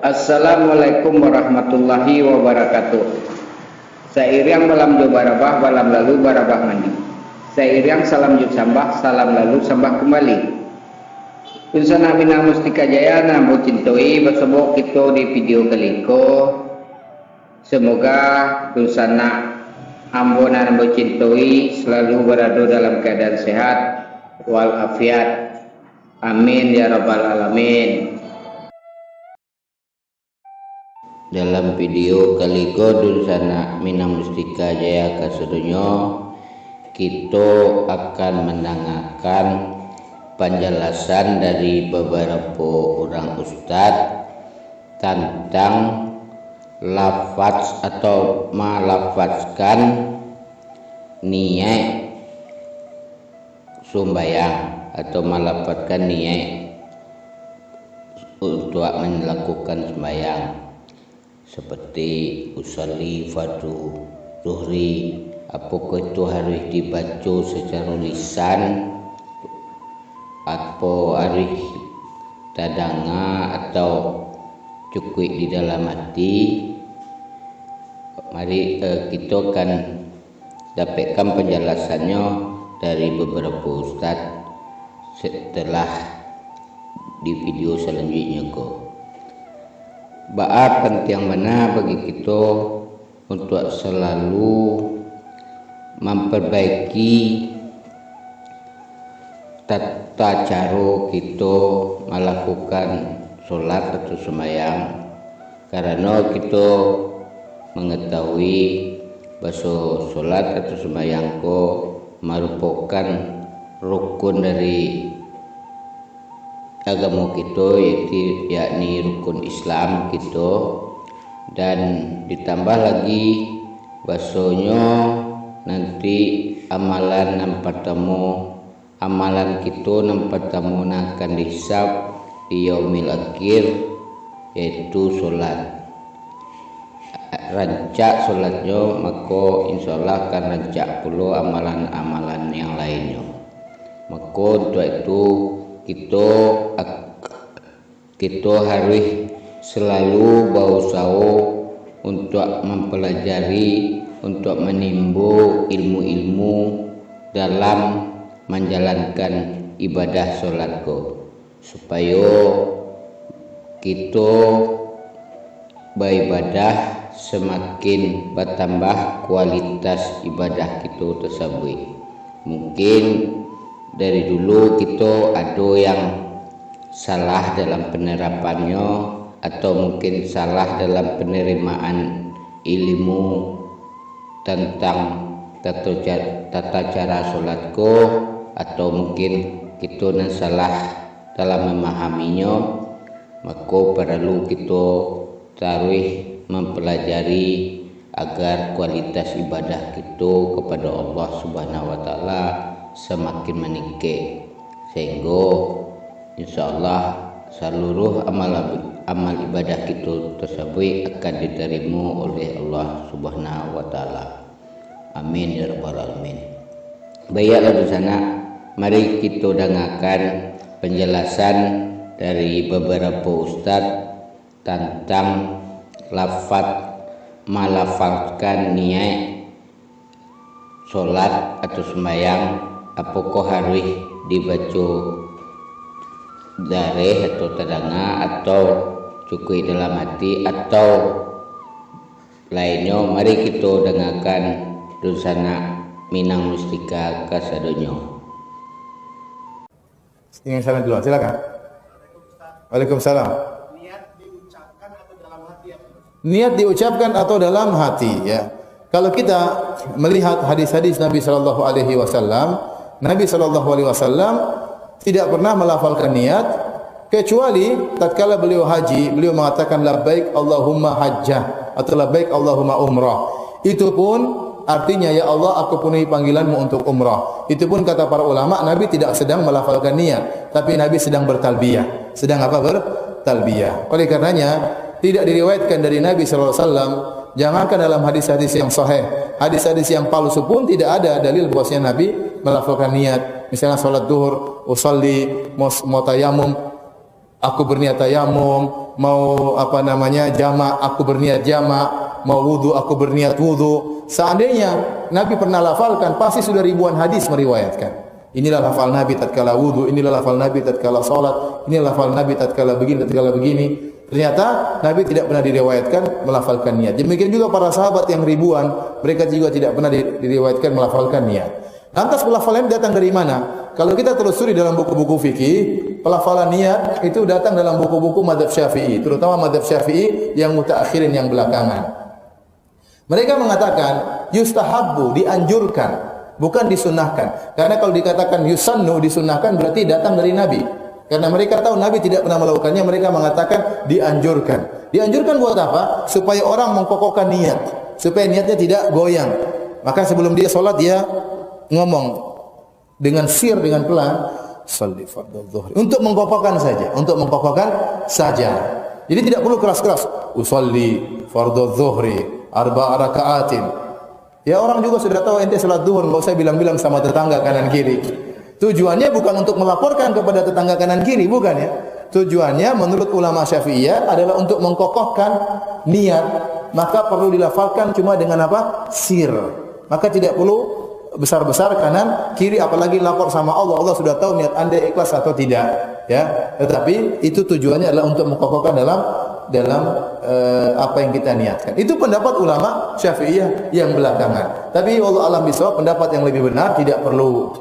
Assalamualaikum warahmatullahi wabarakatuh. Sairiang balam jo barabah, balam lalu barabah mandi. Sairiang salam jo sambah, salam lalu sambah kembali. Unsana minang mustika jaya nambo cintoi bersebok kita di video kali ko. Semoga unsana ambo nambo cintoi selalu berada dalam keadaan sehat walafiat. Amin ya rabbal alamin. Dalam video kali ko sana minang mustika jaya kasedonyo kita akan mendengarkan penjelasan dari beberapa orang ustadz tentang lafaz atau melafazkan niat sembahyang atau melafazkan niat untuk melakukan sembahyang. Seperti usolli fardu zuhri, apakah itu harus dibaca secara lisan atau harus tadanga atau cukup di dalam hati. Mari kita akan dapatkan penjelasannya dari beberapa ustaz setelah di video selanjutnya ko. Baat penting mana bagi kita untuk selalu memperbaiki tata cara kita melakukan sholat atau sembahyang, karena kita mengetahui bahwa sholat atau sembahyang ko merupakan rukun dari agama kita, yakni rukun Islam kita, dan ditambah lagi bahasanya nanti amalan kita nampak tamu akan dihisab di yaumil akhir, yaitu sholat. Rancak sholatnya maka insyaallah akan rancak pula amalan-amalan yang lainnya. Maka untuk itu kita harus selalu berusaha untuk mempelajari, untuk menimba ilmu-ilmu dalam menjalankan ibadah sholat supaya kita beribadah semakin bertambah kualitas ibadah kita tersebut. Mungkin dari dulu kita ada yang salah dalam penerapannya, atau mungkin salah dalam penerimaan ilmu tentang tata cara sholatku, atau mungkin kita yang salah dalam memahaminya. Maka perlu kita terus mempelajari agar kualitas ibadah kita kepada Allah Subhanahu wa taala semakin meningkat, sehingga insyaallah seluruh amal ibadah kita tersebut akan diterima oleh Allah Subhanahu wa taala. Amin ya rabbal alamin. Baiklah di sana, mari kita dengarkan penjelasan dari beberapa ustaz tentang melafazkan niat sholat atau sembahyang, apakah harus dibaca dari atau tadanga atau cukup dalam hati atau lainnya. Mari kita dengarkan dosana minang mustika kasadonyo. Ingin salam dulu, silakan. Waalaikumsalam. Niat diucapkan atau dalam hati ya? Niat diucapkan atau dalam hati, ya. Kalau kita melihat hadis-hadis Nabi sallallahu alaihi wasallam, Nabi sallallahu alaihi wasallam tidak pernah melafalkan niat kecuali tatkala beliau haji, beliau mengatakan labbaik Allahumma hajjah atau labbaik Allahumma umrah. Itu pun artinya ya Allah aku penuhi panggilanmu untuk umrah. Itu pun kata para ulama Nabi tidak sedang melafalkan niat, tapi Nabi sedang bertalbiyah. Sedang apa? Bertalbiyah. Oleh karenanya tidak diriwayatkan dari Nabi sallallahu alaihi wasallam, jangankan dalam hadis-hadis yang sahih, hadis-hadis yang palsu pun tidak ada dalil bahwasanya Nabi melafalkan niat. Misalnya salat zuhur, usolli, mau tayamum, aku berniat tayamum, apa namanya jamak, aku berniat jamak, mau wudu, aku berniat wudu. Seandainya Nabi pernah lafalkan, pasti sudah ribuan hadis meriwayatkan. Inilah lafal Nabi tatkala wudu, inilah lafal Nabi tatkala salat, inilah lafal Nabi tatkala begini, tatkala begini. Ternyata Nabi tidak pernah diriwayatkan melafalkan niat. Demikian juga para sahabat yang ribuan, mereka juga tidak pernah diriwayatkan melafalkan niat. Lantas pelafalan datang dari mana? Kalau kita telusuri dalam buku-buku fikih, pelafalan niat itu datang dalam buku-buku mazhab Syafi'i, terutama mazhab Syafi'i yang mutaakhirin, yang belakangan. Mereka mengatakan yustahabbu, dianjurkan, bukan disunahkan. Karena kalau dikatakan yusannu, disunahkan, berarti datang dari Nabi. Karena mereka tahu Nabi tidak pernah melakukannya, mereka mengatakan dianjurkan. Dianjurkan buat apa? Supaya orang mengkokohkan niat, supaya niatnya tidak goyang. Maka sebelum dia sholat dia ngomong dengan sir, dengan pelan, sholli fardhu dhuhri, untuk mengkokohkan saja, Jadi tidak perlu keras-keras. Usolli fardhu dhuhri arba'a raka'atin. Ya orang juga sudah tahu ente salat zuhur, enggak usah bilang-bilang sama tetangga kanan kiri. Tujuannya bukan untuk melaporkan kepada tetangga kanan kiri, bukan ya. Tujuannya menurut ulama Syafi'iyah adalah untuk mengkokohkan niat. Maka perlu dilafalkan cuma dengan apa? Sir. Maka tidak perlu besar-besar kanan kiri, apalagi lapor sama Allah. Allah sudah tahu niat Anda ikhlas atau tidak, ya. Tetapi itu tujuannya adalah untuk mengkokohkan dalam apa yang kita niatkan. Itu pendapat ulama Syafi'iyah yang belakangan. Tapi Allah alam bisawab, pendapat yang lebih benar tidak perlu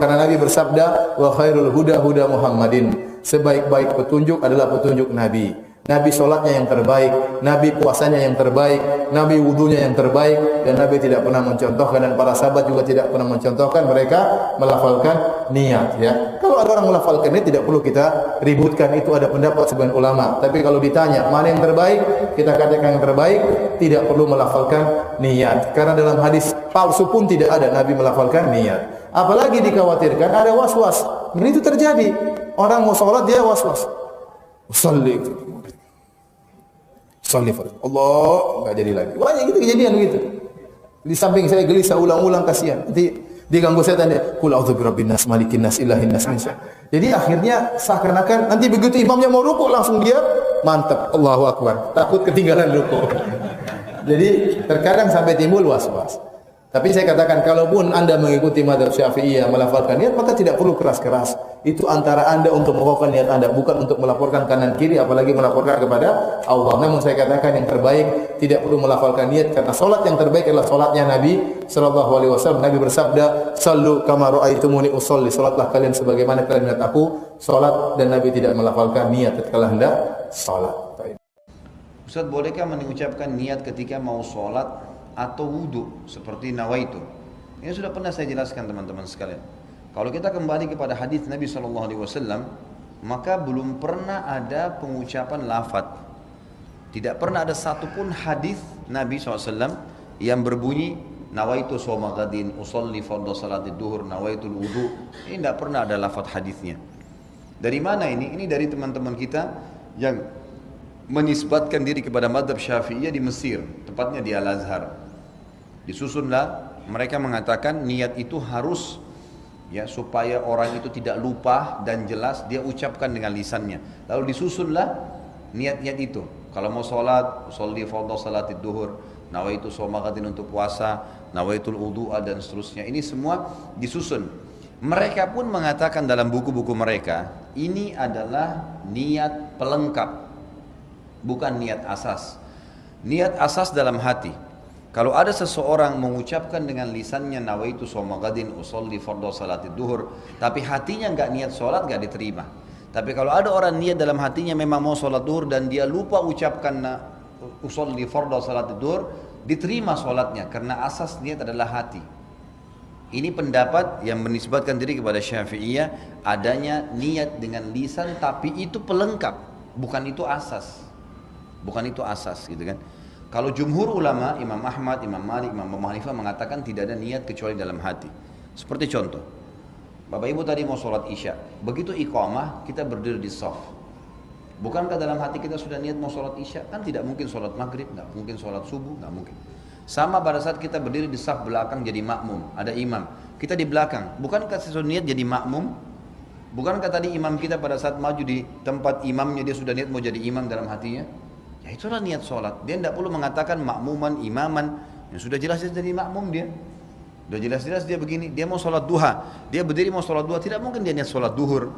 karena Nabi bersabda wa khairul huda huda Muhammadin. Sebaik-baik petunjuk adalah petunjuk Nabi. Nabi solatnya yang terbaik, Nabi puasanya yang terbaik, Nabi wudunya yang terbaik, dan Nabi tidak pernah mencontohkan, dan para sahabat juga tidak pernah mencontohkan mereka melafalkan niat, ya. Kalau ada orang melafalkan niat tidak perlu kita ributkan, itu ada pendapat sebagian ulama. Tapi kalau ditanya mana yang terbaik, kita katakan yang terbaik, tidak perlu melafalkan niat. Karena dalam hadis palsu pun tidak ada Nabi melafalkan niat. Apalagi dikhawatirkan ada was-was. Dan itu terjadi. Orang mau sholat dia was-was. Salli Allah, enggak jadi lagi. Banyak gitu kejadian begitu. Di samping saya gelisah ulang-ulang, kasihan. Nanti diganggu setan dia. Qul a'udzu birabbin nas, malikin nas, ilahin nas. Jadi akhirnya seakan-akan nanti begitu imamnya mau rukuk langsung dia mantap, Allahu akbar. Takut ketinggalan rukuk. Jadi terkadang sampai timbul was-was. Tapi saya katakan, kalaupun Anda mengikuti mazhab Syafi'iyah melafalkan niat, maka tidak perlu keras-keras. Itu antara Anda untuk mengukuhkan niat Anda, bukan untuk melaporkan kanan kiri, apalagi melaporkan kepada Allah. Namun saya katakan yang terbaik tidak perlu melafalkan niat, karena solat yang terbaik adalah solatnya Nabi sallallahu alaihi wasallam. Nabi bersabda, "Shallu kama ra'aitumuni usolli." Salatlah kalian sebagaimana kalian melihat aku salat, dan Nabi tidak melafalkan niat tatkala hendak salat. Ustaz, bolehkah mengucapkan niat ketika mau sholat atau wudhu seperti nawaitu? Ini sudah pernah saya jelaskan teman-teman sekalian. Kalau kita kembali kepada hadis Nabi SAW, maka belum pernah ada pengucapan lafaz. Tidak pernah ada satupun hadis Nabi SAW yang berbunyi nawaitu shoma ghadin, usolli fardhu salatid duhur, nawaitul wudhu. Ini tidak pernah ada lafaz hadisnya. Dari mana ini? Ini dari teman-teman kita yang menisbatkan diri kepada mazhab Syafi'iyah di Mesir, tepatnya di Al-Azhar. Disusunlah, mereka mengatakan niat itu harus, ya, supaya orang itu tidak lupa dan jelas dia ucapkan dengan lisannya. Lalu disusunlah niat-niat itu. Kalau mau sholat, sholli fardhu salatid duhur, nawaitu shoma ghadin untuk puasa, nawaitul wudu'a, dan seterusnya. Ini semua disusun. Mereka pun mengatakan dalam buku-buku mereka, ini adalah niat pelengkap, bukan niat asas. Niat asas dalam hati. Kalau ada seseorang mengucapkan dengan lisannya nawaitu shoma ghadin usolli fardhu salatid duhur, tapi hatinya enggak niat sholat, enggak diterima. Tapi kalau ada orang niat dalam hatinya memang mau sholat duhur dan dia lupa ucapkan usolli fardhu salatid duhur, diterima sholatnya karena asas niat adalah hati. Ini pendapat yang menisbatkan diri kepada Syafi'iyah, adanya niat dengan lisan tapi itu pelengkap, bukan itu asas. Bukan itu asas, gitu kan. Kalau jumhur ulama, Imam Ahmad, Imam Malik, Imam Abu Hanifah mengatakan tidak ada niat kecuali dalam hati. Seperti contoh, Bapak Ibu tadi mau sholat isya, begitu iqamah kita berdiri di shaf. Bukankah dalam hati kita sudah niat mau sholat isya? Kan tidak mungkin sholat maghrib, nggak mungkin sholat subuh, nggak mungkin. Sama pada saat kita berdiri di shaf belakang jadi makmum, ada imam, kita di belakang, bukankah sesuatu niat jadi makmum? Bukankah tadi imam kita pada saat maju di tempat imamnya dia sudah niat mau jadi imam dalam hatinya? Ya itulah niat sholat. Dia tidak perlu mengatakan makmuman, imaman. Yang sudah jelas dia jadi makmum dia. Sudah jelas-jelas dia begini. Dia mau sholat duha. Dia berdiri mau sholat duha. Tidak mungkin dia niat sholat duhur.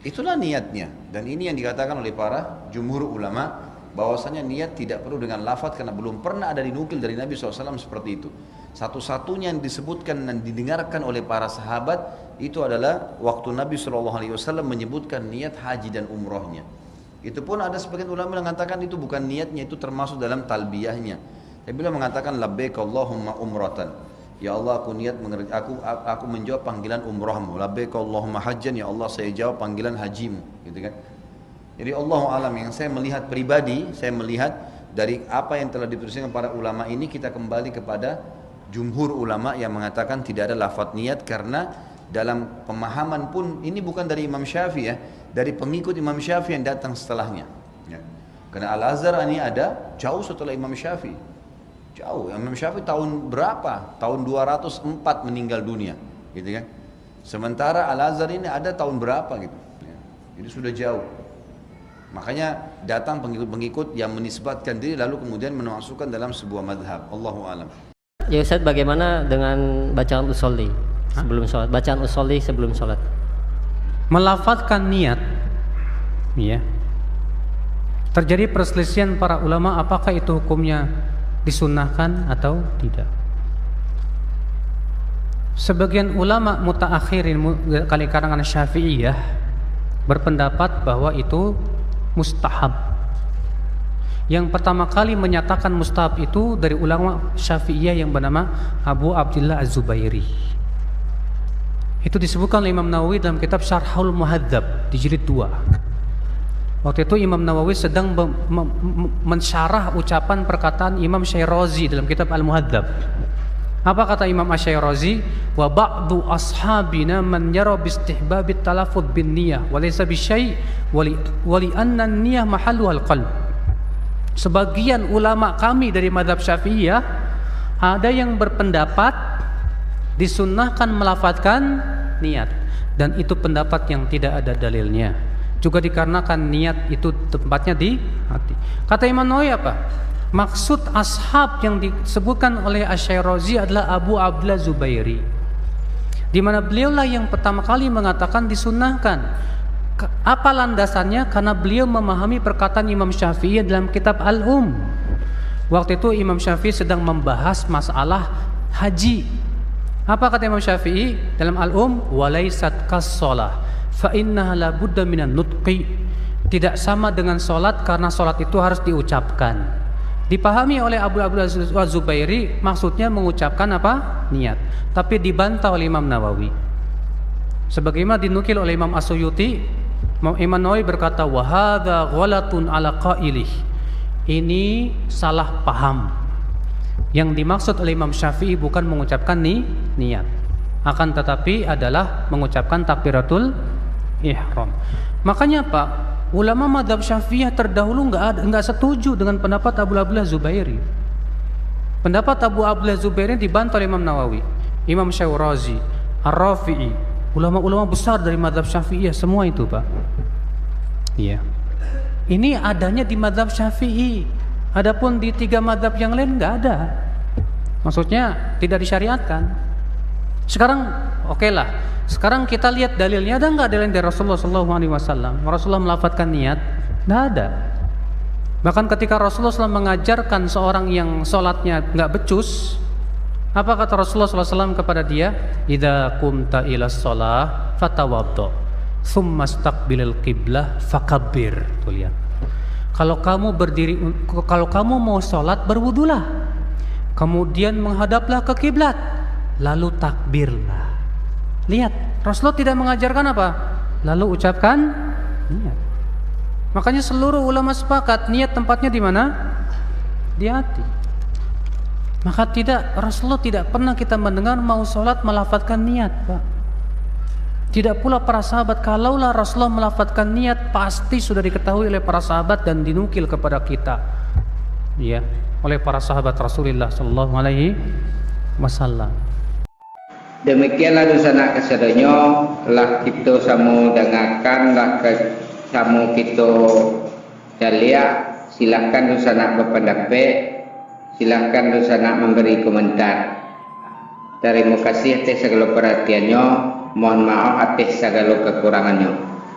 Itulah niatnya. Dan ini yang dikatakan oleh para jumhur ulama. Bahwasanya niat tidak perlu dengan lafaz. Karena belum pernah ada dinukil dari Nabi SAW seperti itu. Satu-satunya yang disebutkan dan didengarkan oleh para sahabat. Itu adalah waktu Nabi SAW menyebutkan niat haji dan umrohnya. Itu pun ada sebagian ulama yang mengatakan itu bukan niatnya, itu termasuk dalam talbiyahnya. Tapi beliau mengatakan labbaik Allahumma umratan. Ya Allah, aku niat aku menjawab panggilan umrahmu. Labbaik Allahumma hajjan, ya Allah saya jawab panggilan hajimu, gitu kan. Jadi Allahu alam, yang saya melihat pribadi, saya melihat dari apa yang telah dituliskan para ulama ini, kita kembali kepada jumhur ulama yang mengatakan tidak ada lafaz niat, karena dalam pemahaman pun ini bukan dari Imam Syafi'i ya, dari pengikut Imam Syafi'i yang datang setelahnya ya. Karena Al-Azhar ini ada jauh setelah Imam Syafi'i, jauh. Imam Syafi'i tahun berapa? Tahun 204 meninggal dunia, gitu kan. Sementara Al-Azhar ini ada tahun berapa gitu ya. Jadi sudah jauh. Makanya datang pengikut-pengikut yang menisbatkan diri lalu kemudian memasukkan dalam sebuah madhab. Allahu alam. Ya Ustaz, bagaimana dengan bacaan usolli sebelum sholat? Bacaan usolli sebelum sholat. Melafadzkan niat, ya. Terjadi perselisihan para ulama apakah itu hukumnya disunnahkan atau tidak. Sebagian ulama mutaakhirin kali karangan Syafi'iyah berpendapat bahwa itu mustahab. Yang pertama kali menyatakan mustahab itu dari ulama Syafi'iyah yang bernama Abu Abdillah Az-Zubairi. Itu disebutkan oleh Imam Nawawi dalam kitab Syarhul Muhadzab di jilid 2. Waktu itu Imam Nawawi sedang mensyarah ucapan perkataan Imam Syairazi dalam kitab Al-Muhadzab. Apa kata Imam Asy-Syairazi? Wa ba'du ashabina man yara bi istihbabit talaffuz bin niyyah wa laysa bi syai' wa li anna an-niyyah mahalluhal qalb. Sebagian ulama kami dari mazhab Syafi'iyah ada yang berpendapat disunnahkan melafadzkan niat, dan itu pendapat yang tidak ada dalilnya. Juga dikarenakan niat itu tempatnya di hati. Kata Imam Nawawi apa? Maksud ashab yang disebutkan oleh Asy-Syairazi adalah Abu Abdillah Zubairi, di mana beliaulah yang pertama kali mengatakan disunnahkan. Apa landasannya? Karena beliau memahami perkataan Imam Syafi'i dalam kitab Al-Um. Waktu itu Imam Syafi'i sedang membahas masalah haji. Apa kata Imam Syafi'i dalam Al-Um? Walaysat kas-shalah fa innaha la budda minan nutqi. Tidak sama dengan solat karena solat itu harus diucapkan. Dipahami oleh Abu Abdullah Az-Zubairi maksudnya mengucapkan apa? Niat. Tapi dibantah oleh Imam Nawawi. Sebagaimana dinukil oleh Imam As-Suyuti, Imam Nawawi berkata wa hadza ghalatun ala qailih. Ini salah paham. Yang dimaksud oleh Imam Syafi'i bukan mengucapkan niat, akan tetapi adalah mengucapkan takbiratul ihram. Makanya Pak, ulama mazhab Syafi'iyah terdahulu enggak setuju dengan pendapat Abu Abdillah Zubairi. Pendapat Abu Abdillah Zubairi dibantah oleh Imam Nawawi, Imam Syairazi, Ar-Rafi'i, ulama-ulama besar dari mazhab Syafi'iyah semua itu, Pak. Iya. Ini adanya di mazhab Syafi'i. Adapun di 3 mazhab yang lain enggak ada. Maksudnya tidak disyariatkan. Sekarang okelah. Sekarang kita lihat dalilnya, ada enggak dalil dari Rasulullah SAW? Rasulullah melafadzkan niat? Enggak ada. Bahkan ketika Rasulullah SAW mengajarkan seorang yang sholatnya enggak becus, apa kata Rasulullah SAW kepada dia? Idza qumta ilas shalah fatawaddo, tsumma istaqbilil qiblah fakabbir. Tuh lihat. Kalau kamu mau sholat, berwudulah, kemudian menghadaplah ke kiblat, lalu takbirlah. Lihat, Rasulullah tidak mengajarkan apa? Lalu ucapkan niat. Makanya seluruh ulama sepakat niat tempatnya di mana? Di hati. Maka Rasulullah tidak pernah kita mendengar mau sholat melafadzkan niat, Pak. Tidak pula para sahabat. Kalaulah Rasulullah melafadzkan niat, pasti sudah diketahui oleh para sahabat dan dinukil kepada kita, ya, oleh para sahabat Rasulullah sallallahu alaihi wasallam. Demikianlah dosana kesedonyo lah kita samu dengarkan lah samu kita dalia. Silahkan dosana berpendapat, silahkan dosana memberi komentar. Terima kasih atas segala perhatiannya. Mohon maaf atas segala kekurangannya.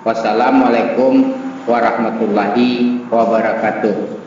Wassalamualaikum warahmatullahi wabarakatuh.